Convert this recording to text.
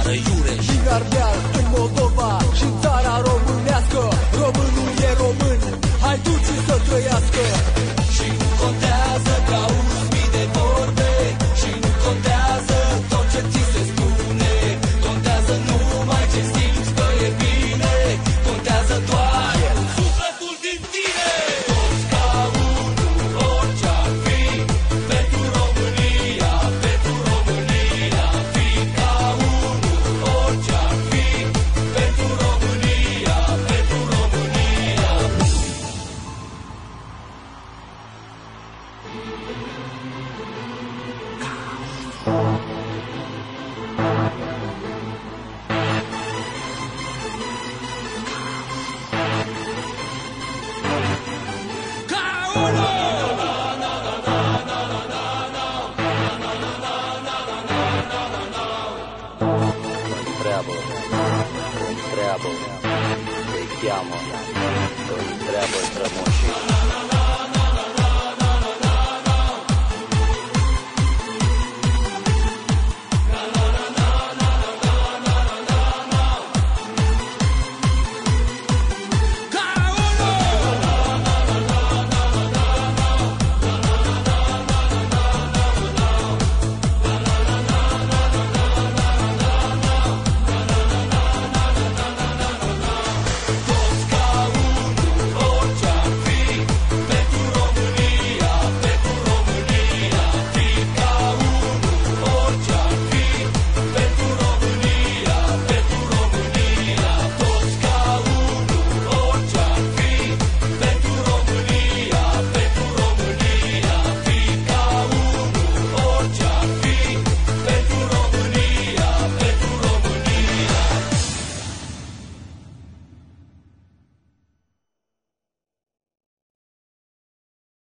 țară iureș. Din Ardeal, în Moldova și în țara românească, românul e român, haiduții să trăiască. Și nu contează că auzi mii de vorbe, și nu contează tot ce ți se spune, contează numai ce simți că e bine, contează doar sufletul din tine. Toți ca unul, orice-ar fi, pentru România, fi ca unul, orice-ar fi, pentru România. Întreabă, îi cheamă, îi întreabă strămoșii.